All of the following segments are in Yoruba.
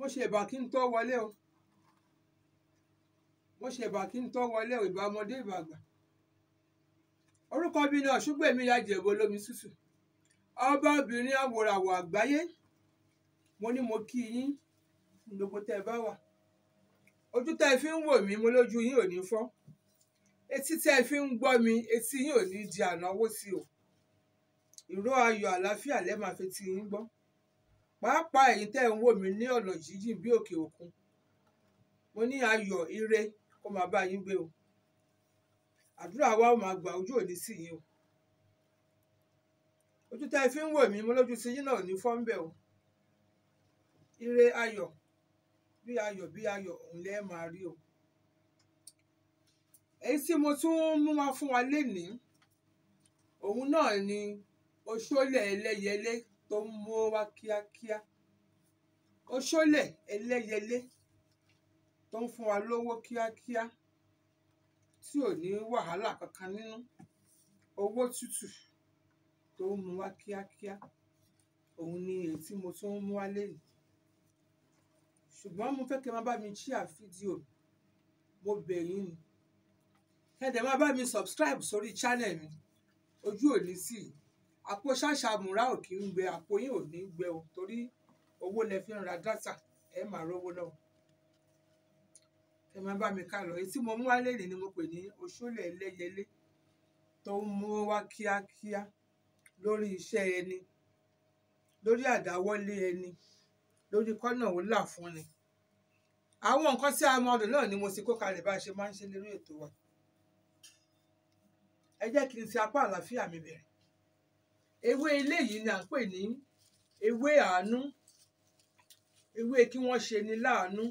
mo ṣe ìbà kí n tó wọlé o mo ṣe ìbà kí n tó wọlé o, ìbà ọmọdé ìbà àgbà. Orúkọ mi ni Ọ̀ṣúngbèmí Ìyá Ìjẹ̀bú olómi tútù, ọba obìnrin awòràwọ̀ àgbáyé. Mo ní mo kí yín gbogbo tẹ́ ẹ bá wà. Ojú tẹ́ ẹ fi ń wò mí, mo lójú yín ò ní fọ́. Etí tẹ́ ẹ fi ń gbọ́ mi, etí yín ò ní di ànáwó sí o. Ìró ayọ̀ àlàáfíà lẹ́ máa fi ti yín gbọ́. Pàápàá ẹ̀yin tẹ́ ẹ ń wò mí ní ọ̀nà jíjìn bí òkè òkun, mo ní ayọ̀ ire kó máa bá yín gbé o. Àdúrà wa ó máa gbà, ojú ò ní tì yín o. Ojú tẹ́ ẹ fi ń wò mí, mo lójú tí yín náà ò ní fọ́ ń bẹ̀ o. Ire ayọ̀ bí ayọ̀ òun lẹ́ máa rí o. Èyí tí mo tún mú wá fún wa lénìí, òun náà ni oṣólẹ̀ ẹlẹ́yẹlé tó ń mú wá kíákíá. Oṣólẹ̀ ẹlẹ́yẹlé tó ń fún wa lówó kíákíá tí ò ní wàhálà kankan nínú, owó tútù tó ń mú wá kíákíá, òun ni èyí tí mo tún mú wá lénìí. Ṣùgbọ́n mo fẹ́ kí ẹ máa bá mi share fídíò, mo bẹ̀ yín ni. Kẹ́dẹ̀ máa bá mi subscribe sórí channel mi, ojú ò ní sí i. Àpò ṣáṣá múra ò kí ń gbẹ, àpò yín ò ní gbẹ o, torí owó lẹ fi ń ra dátà, ẹ máa rówó náà. Ẹ máa bá mi ká lọ. Èyí tí mo mú wá lénìí ni mo pè ní oṣólẹ̀ ẹlẹ́yẹlé tó ń mú wá kíákíá lórí iṣẹ́ ẹni, lórí àdáwọ́lé ẹni, lórí kọ́nà ó là fún ni. Àwọn nǹkan tí a mọ̀ ọ̀dọ̀ náà ni mo ti kó kalẹ̀ bá a ṣe máa ń ṣe lórí ètò wa. Ẹ jẹ́ kí n ti apá àlàáfíà mi bẹ̀rẹ̀. Ewé ilé yìí ni à ń pè ní ewé àánú. Ewé kí wọ́n ṣe ni láàánú,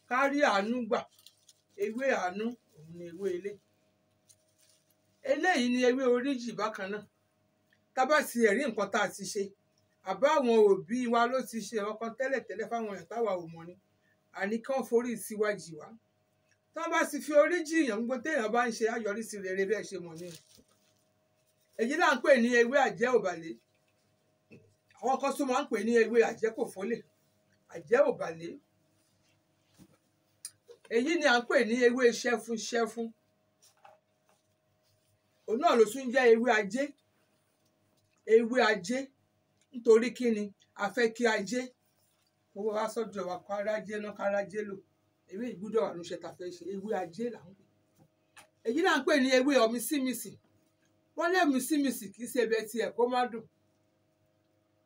ká rí àánú gbà. Ewé àánú òun ni ewé ilé. Eléyìí ni ewé oríjì bákan náà. Tá bá ti rí nǹkan tá a ti ṣe, àbá àwọn òbí wa ló ti ṣe ọkàn tẹ́lẹ̀tẹ́lẹ̀ fáwọn èèyàn táwa ò mọ̀ ni, àní kán forí síwájú wa. Tí wọ́n bá sì fi orí jìyàn, gbogbo téèyàn bá ń ṣe àyọrísí rere bẹ́ẹ̀ ṣe mọ̀ ni. Èyí là ń pè ní ewé àjẹ́ òbàlé. Àwọn kan tún máa ń pè ní ewé àjẹ́ kò fọ́lẹ̀, àjẹ́ òbàlé. Èyí ni à ń pè ní ewé ṣẹ́fún. Òun náà ló tún jẹ́ ewé ajé. Ewé ajé nítorí kí ni? A fẹ́ kí ajé owó wá sọ́dọ̀ wa, kárájé náà kárájé lò. Ewé ìgbúdọ̀ wà ló ṣe tá fẹ́ ṣe, ewé ajé là ń pè. Èyí là ń pè ní ewé ọ̀mísímìsì. Wọ́n lé ọ̀mísímìsì kì í ṣe ẹbẹ̀ tí ẹ̀ kó má dùn,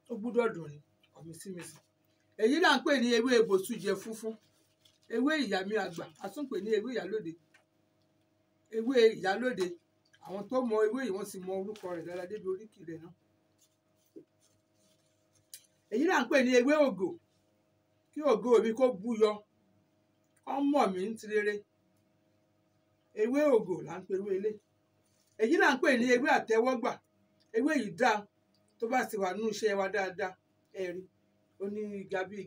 ó gbúdọ̀ dùn ni ọ̀mísímìsì. Èyí là ń pè ní ewé bòtújẹ funfun. Ewé ìyàmí àgbà, a tún pè ní ewé ìyálóde. Ewé ìyálóde, àwọn tó mọ ewé yìí wọ́n sì mọ orúkọ rẹ̀ dáadáa débi oríkì rẹ̀ náà. Èyí là ń pè ní ewé ògò. Kí ògo mi kó búyọ, ọmọ mi ń tirere. Ewé ògò là ń pè ewé ilé. Èyí là ń pè ní ewé àtẹ́wọ́gbà. Ewé yìí dá tó bá ti wà nínú iṣẹ́ wa dáadáa, ẹ rí ó ní ìga bí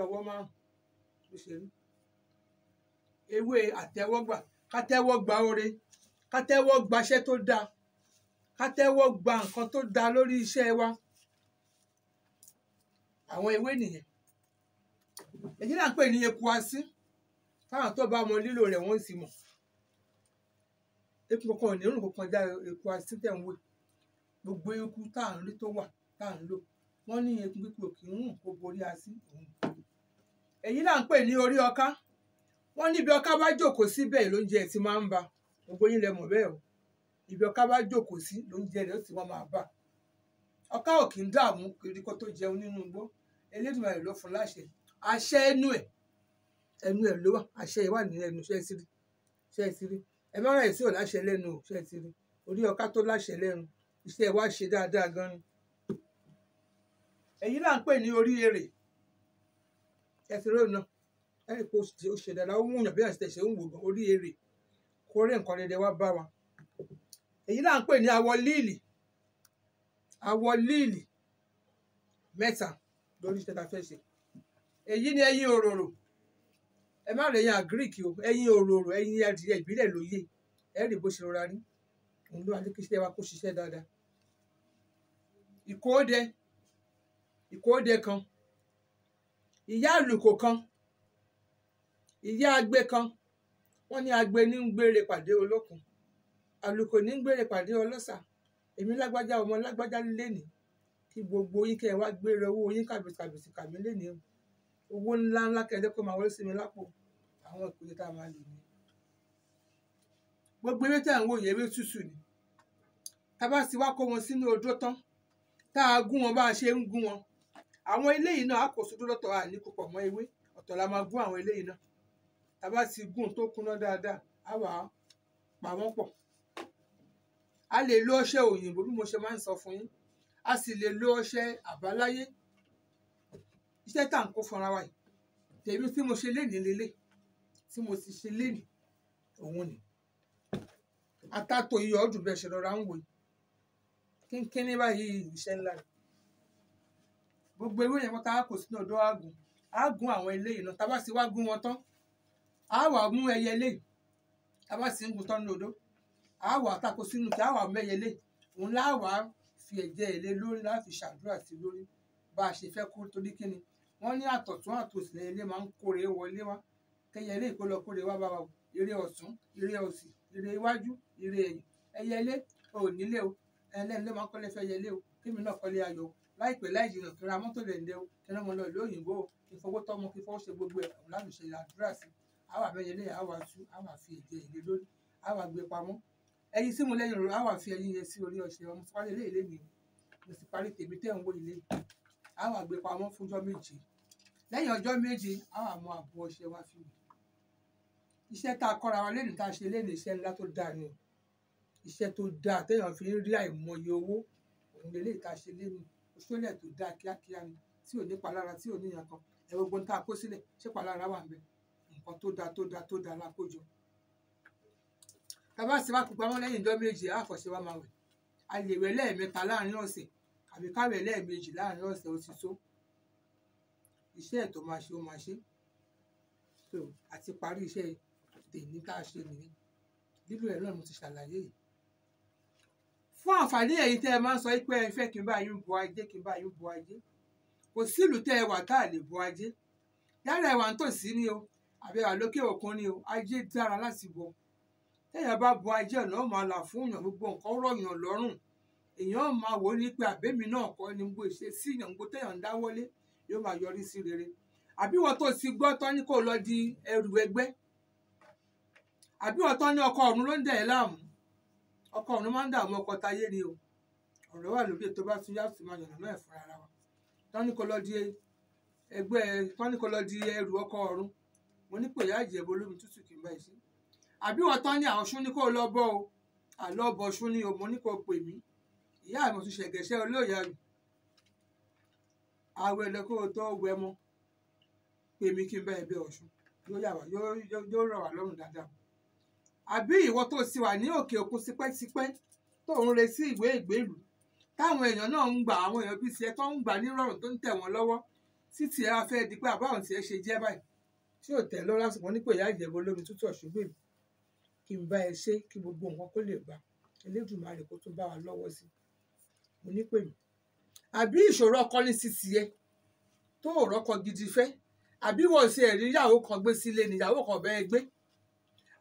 ọwọ́ márùn ló ṣe rí. Ewé àtẹ́wọ́gbà, ká tẹ́wọ́ gba oore, ká tẹ́wọ́ gba iṣẹ́ tó dáa, ká tẹ́wọ́ gba nǹkan tó dáa lórí iṣẹ́ wa. Àwọn ewé nìyẹn. Èyí là ń pè ní eku asín. Fáwọn tó bá mọ lílò rẹ̀ wọ́n sì mọ̀. Eku kankan ò ní rùn kankan já eku asín tẹ̀ ń wò. Gbogbo eku tá à ń rí tó wà tá à ń lò, wọ́n ní eku pípò kì í rùn kó borí asín òun. Èyí là ń pè ní orí ọká. Wọ́n ní ibi ọká bá jókòó síbẹ̀ lóúnjẹ ẹ̀ ti máa ń ba. Gbogbo yín lẹ mọ̀ bẹ́ẹ̀ o. Ibi ọká bá jókòó sí lóúnjẹ rẹ̀ ó ti wọ́n máa bà. Ọká ò kì í dààmú kiri kó tó jẹun nínú igbó. Elédùmarè ló fún láṣẹ. Àṣẹ ẹnu ẹ̀ ló wà. Àṣẹ ẹ̀ wà ní ẹnu, ṣẹ́ ẹ ti rí. Ẹ má ráyè sí ò láṣẹ lẹ́nu o, ṣẹ́ ẹ ti rí. Orí ọká tó láṣẹ lẹ́nu, iṣẹ́ ẹ wá ṣe dáadáa gan ni. Èyí là ń pè ní orí èrè. Ẹ ti rí òun náà. Ẹ rí pé ó ṣe dáadáa, ó mú yàn bí àti tẹ̀sẹ̀ ń wò gan. Orí èrè kó rí nǹkan rere wá bá wa. Èyí là ń pè ní awọ líìlì. Awọ líìlì mẹ́ta lórí iṣẹ́ tá fẹ́ ṣe. Èyí ni ẹyin òróró. Ẹ má rẹ̀ ẹyin àgíríkì o, ẹyin òróró, ẹyin adìyẹ ìbílẹ̀ ló yé. Ẹ rí bó ṣe rọra rí. Òun ló wá ní kí iṣẹ́ wa kó ṣiṣẹ́ dáadáa. Ìkóòdẹ kan. ìyá àlùkò kan ìyá agbe kan, wọ́n ní agbe ní ń gbére pàdé olókun, àlùkò ní ń gbére pàdé ọlọ́sà. Èmi lágbájá ọmọ lágbájá lénìí, kí gbogbo yín kẹ́ ẹ wá gbére owó yín kàbìtì kàmí lénìí, owó ńlá ńlá kẹ́ẹ́dẹ́ kó máa wọlé sí mi lápò. Àwọn ìpele tá a máa lò ní. Gbogbo ewé tẹ̀ ń wò yẹn ewé tútù ni. Tá bá ti wá kó wọn sínú odó tán, tá a gún wọn bá a ṣe ń gún wọn, àwọn eléyìí náà á kó sódó lọ́tọ̀, àní kó pọ̀ mọ́ ewé ọ̀tọ̀ la máa gún àwọn eléyìí náà. Tá bá ti gún tó kúnná dáadáa, á wà á pa wọ́n pọ̀. A lè lo ọṣẹ òyìnbó bí mo ṣe máa ń sọ fún yín, a sì lè lo ọṣẹ àbáláyé. Iṣẹ́ tá à ń kó fúnra wa yìí, tèmi tí mo ṣe lénìí lélẹ̀, tí mo ti ṣe lénìí òun ni. Atato iyọ̀ ọdún bẹ́ẹ̀ ṣe rọra ń wò yìí, kínkínní báyìí iṣẹ́ ńlá ni. Gbogbo ewé yẹn wọ́n tá a kó sínú odó àgùn, á gún àwọn eléyìí náà. Tá bá ti wá gún wọn tán, á wà mú ẹyẹ eléyìí, tá bá ti ń gún tán ní odó, á wà tako sínú kí á wà mú ẹyẹ eléyìí, òun lá wà fi ẹ̀jẹ̀ èlé lórí láti ṣàdúrà sí lórí bá a ṣe fẹ́ kó, torí kíni wọ́n ní àtọ̀tún àtòsí ilé máa ń kórè wọlé wá, kẹyẹ eléyìí kó lọ kórè wá bá wa wò, ire ọ̀tún, ire òsì, ire iwájú, ire ẹ̀yìn. Ẹyẹ ilé ò nílé o, ẹlẹ́ni ló máa ń kọ́lé fẹ́ yẹ ilé o, kémi náà kọ́lé ayọ̀ láìpẹ́ láì jìnnà, kí n ra mọ́tò dẹ̀ndẹ̀ o, kí n rán ọmọ lọ ìlú òyìnbó o, kí n fowó tọ́mọ, kí n fowó ṣe gbogbo ẹ̀ láti ṣe àdúrà sí. Á wà mẹ́yẹ eléyìí, á wà tú, á wà fi ẹ̀jẹ̀ èlé lórí, á wà gbé pamọ́. Ẹyin tí mo lẹ́yìn rò, á wà fi ẹyin yẹn sí orí ọṣẹ. Ọmọ tí wọ́n lé ilé mi, mo sì parí tèmi tẹ́ ń wò ilé. Á wà gbé pamọ́ fún ọjọ́ méje. Lẹ́yìn ọjọ́ méje, á wà mú àbọ̀ ọṣẹ wá fi wò. Iṣẹ́ tá a kọ́ra wa lénìí, tá a ṣe lénìí, iṣẹ́ ńlá tó dáa ni o. Iṣẹ́ tó dáa téèyàn fi ń rí àìmọye owó, òun lélẹ́yìí tá a ṣe lénìí. Òṣùlẹ̀ tó dáa kíákíá ni, tí ò ní palára, tí ò ní ìyàn kan. Ẹ gbogbo tá a kó sílẹ̀, ṣé palára wà ńbẹ̀? Nǹkan tó dáa la kó jọ. Tá bá sì wá kó pamọ́ lẹ́yìn ọjọ́ méje, á fọṣẹ wá máa wẹ̀. A lè wẹ̀ lẹ́ẹ̀mẹ́ta láàrin ọ̀sẹ̀, àbí ká wẹ̀ lẹ́ẹ̀mejì láàrin ọ̀sẹ̀, ó ti tó. Iṣẹ́ ẹ̀ tó máa ṣe ó máa ṣe. So àti parí iṣẹ́ tèmi tá a ṣe nìyẹn. Lílò ẹ̀ náà mo ti ṣàlàyé yìí. Fún àǹfààní ẹ̀yin tẹ́ ẹ máa ń sọ pé ẹ fẹ́ kí n bá yín bọ ajé, kí n bá yín bọ ajé. Kò sí ìlú tẹ́ ẹ wà tá a lè bọ ajé. Yálà ẹ wà nítòsí ni o, àbí ẹ wà lókè òkun ni o, ajé dára láti bọ. Téèyàn bá bọ ajé, ọ̀nà ó máa là fún èèyàn, gbogbo nǹkan rọ̀yàn lọ́rùn. Èèyàn máa wò ó ní pé àbẹ́mi náà kọ́ ni gbogbo ìṣesí èèyàn, gbogbo téèyàn ń dáwọ́lé yóò máa yọrí sí rere. Àbí wọ́n tó ti gbọ́ tán ní kó lọ di ẹrù ẹgbẹ́. Àbí wọ́n tán ní ọkọ ọ̀run ló ń dẹ̀ ẹ́ láàmú. Ọkọ ọ̀run máa ń dààmú ọkọ táyé ni o. Ọ̀rọ̀ wà lókè tó bá tún yá sí máa yànnà náà fúnra ara wa. Tán ní kó lọ di ẹgbẹ́, tán ní kó lọ di ẹrù ọkọ ọ̀run. Mo ní pé ìyá Ìjẹ̀bú olómi tútù kì í bá ẹ ṣe. Àbí wọ́n tán ní àwọn ṣún ní kó lọ bọ́ o. Àlọ́ bọ̀ ṣún ni o, mo ní kó pè mí. Ìyá mi tún ṣẹ̀gẹ̀ṣẹ́ olóòyà mi. Àwẹ̀ lọ kó tó wẹ mọ́. Pè mí kí n bá ẹ bẹ Ọ̀ṣun. Yóò rọ̀ wá lọ́rùn dáadáa. Àbí ìwọ tó ti wà ní òkè òkun tipẹ́tipẹ́ tó ń retí ìwé ìgbélú, táwọn èèyàn náà ń gbà, àwọn èèyàn bíi tiẹ̀ tó ń gbà nírọ̀rùn tó ń tẹ̀ wọ́n lọ́wọ́, títí ẹ wá fẹ́ di pé àbáwọn tiẹ̀ ṣe jẹ́ báyìí tí ò tẹ̀ lọ́wọ́ lásìkò. Ní pé ìyá Ìjẹ̀bú olómi tútù Ọ̀ṣun gbè mí kí n bá ẹ ṣe, kí gbogbo nǹkan kó lè gbà. Elédùmarè kó tún bá wa lọ́wọ́ sí. Mo ní pè mí. Àbí ìṣòro ọkọ ní sí tiẹ̀ tó ò rọ́kọ gidi fẹ́, àbí wọ́n ṣe ẹ̀rí ìyàwó kan gbé sílé ni, ìyàwó kan bẹ́ẹ̀ gbé.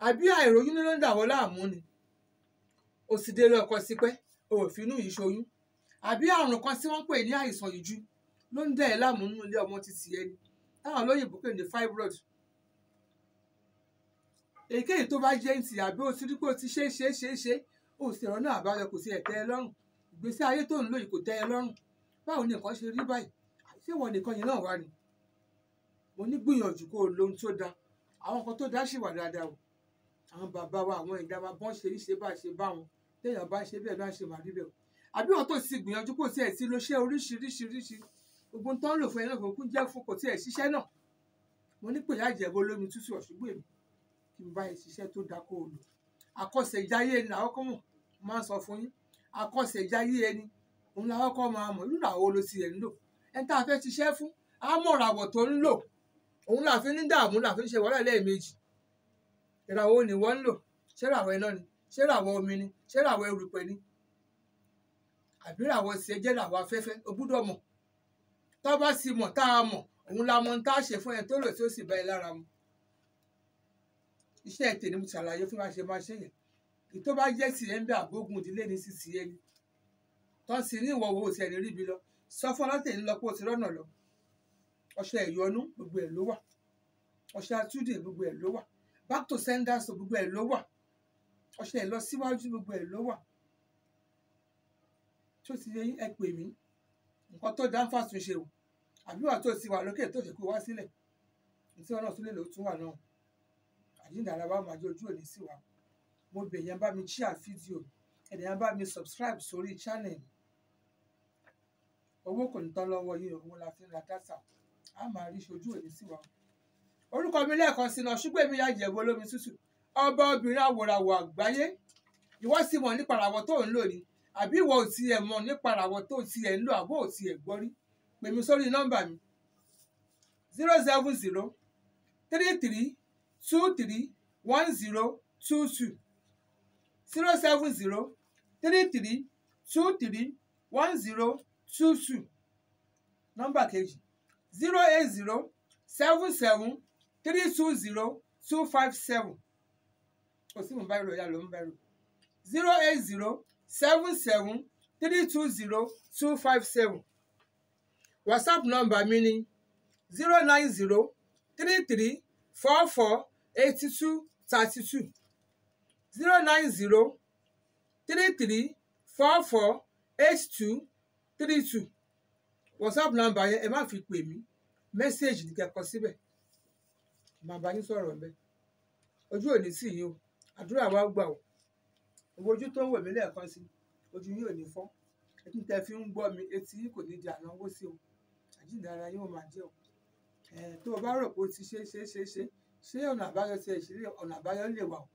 Àbí àìróyún ló ń dà wọ́n láàmú ni. O sì délé ọkọ sípẹ́, o ò finú yìí ṣoyún. Àbí àrùn kan tí wọ́n pè ní àìsàn ìju ló ń dẹ̀ ẹ́ láàmú nínú ilé ọmọ títí ẹni, táwọn olóyìnbó pè ní fibroid. Èyíkéyìí tó bá jẹ́ ń tì, àbí o ti rí pé o ti ṣe, o sì rọ́nà àbáyọ, kò sí ẹ̀ tẹ́ ẹ lọ́rùn. Ìgbésí ayé tó ń lò yìí kò tẹ́ ẹ lọ́rùn. Báwo ni nǹkan ṣe rí báyìí? Ṣé ìwọ nìkan yẹn náà wà ni? Mo ní gbìyànjú kó o lo ohun tó dáa. Àwọn nǹkan tó dáa ṣì wà dáadáa o. Àwọn bàbá wa, àwọn ìyá wa bọ́n ṣe rí ṣe bá ṣe bá wọn. Téèyàn bá ṣe bẹ́ẹ̀ bá ṣe máa rí bẹ́ẹ̀ o. Àbí wọ́n tó ti gbìyànjú kó tiẹ̀ ti lo iṣẹ́ oríṣiríṣi. Gbogbo ń tán lò fún ẹ náà kò kún jẹ́ fún kò tiẹ̀ ṣiṣẹ́ náà. Mo ní pé ìyá Ìjẹ̀bú olómi tútù Ọ̀ṣun gbè mí kí n bá ẹ ṣiṣẹ́ tó dáa kó o lò. Àkọsẹ̀jáyé ẹni làwọn kọ́ mọ̀, máa ń sọ fún yín. Àkọsẹ̀jáyé ẹni, òun làwọn kọ́ máa mọ̀. Irú ìràwọ̀ lo ti ẹ̀ ń lò. Ẹni tá a fẹ́ ṣiṣẹ́ fún, á mọ̀ ìràwọ̀ tó ń lò. Òun là fi ní dààmú, là fi ń ṣe wàhálà lẹ́ẹ̀mejì. Ìràwọ̀ ni wọ́n ń lò. Ṣé ìràwọ̀ iná ni? Ṣé ìràwọ̀ omi ni? Ṣé ìràwọ̀ erùpẹ̀ ni? Àbí ìràwọ̀ tiẹ̀ jẹ́ ìràwọ̀ afẹ́fẹ́? O gbúdọ̀ mọ̀. Tó bá sì mọ̀, tá a mọ̀, òun la mọ ohun tá a ṣe fún ẹ tó lò tí ó sì bá ẹ lára mu. Iṣẹ́ ètè ni mo ṣàlàyé fún wa ṣe máa ṣe yẹn. Tó bá jẹ́ tìrẹ ń bẹ àgbógun ìdílé ní sísì ẹni tó ń sin ní ìwọ wo ti ẹni ríbi lọ sọ fún ọlọ́tẹ̀ ní lọ pé o ti rọ́nà lọ. Ọṣẹ ìyọnú gbogbo ẹ̀ ló wà, ọṣẹ àtúndì gbogbo ẹ̀ ló wà, back to sender so gbogbo ẹ̀ ló wà, ọṣẹ ìlọsíwájú gbogbo ẹ̀ ló wà. Tó ti yẹ yín ẹ pè mí nǹkan tó dá ń fàtúnṣe o àbí wà tó ti wà lókè tó ṣe kó wá sílẹ̀ tí wọn náà tún lè lò ó tún wà náà. Àjíǹdàrà wa máa jẹ ojú òní sí wa. Mo bẹ̀ yẹn bá mi share fídíò ẹ̀dẹ̀ yẹn bá mi subscribe sórí channel. Owó kò ní tán lọ́wọ́ yín, owó la fi ń ra dátà, a máa rí ṣojú òní sí wa. Orúkọ mi lẹ́ẹ̀kan sí náà Ṣùgbọ́n Ìyá Ìjẹ̀bú olómi tútù ọba obìnrin àwòràwọ̀ àgbáyé. Ìwọ sì mọ̀ nípa àràwọ̀ tó ń lò ní àbí ìwọ ò tiẹ̀ mọ̀ nípa àràwọ̀ tó tiẹ̀ ń lò àbó ò tiẹ̀ gbọ́ rí. Pè mí sórí nọ́mbà mi 070 33 23 1022 070 33 23 1022. Nọ́mbà kejì 080 77 320 257. Kò sí mo bá ìrò ìyá ló ń bá ìrò 080 77 320 257. WhatsApp nọ́mbà mi ni 090 33 44 82 32 090 33 44 82 32. WhatsApp nọ́mbà yẹn ẹ má fi pè mí, mẹ́sẹ̀gì ní kẹ́kọ̀ọ́ síbẹ̀ màá bá yín sọ̀rọ̀ ńbẹ̀. Ojú òní sí yín o, àdúrà wa gbà o. Gbogbo ojú tó ń wò mí lẹ́ẹ̀kan sí ojú yín ò ní fọ́, etí tẹ́ fi ń gbọ́ mi etí yín kò ní di ànáwó sí o. Àjíǹdàrà yín ò máa jẹ́ o. Tó o bá rò pé o ti ṣe ọ̀nà àbáyọ ti ẹ̀ ṣe ọ̀nà àbáyọ lè wà o.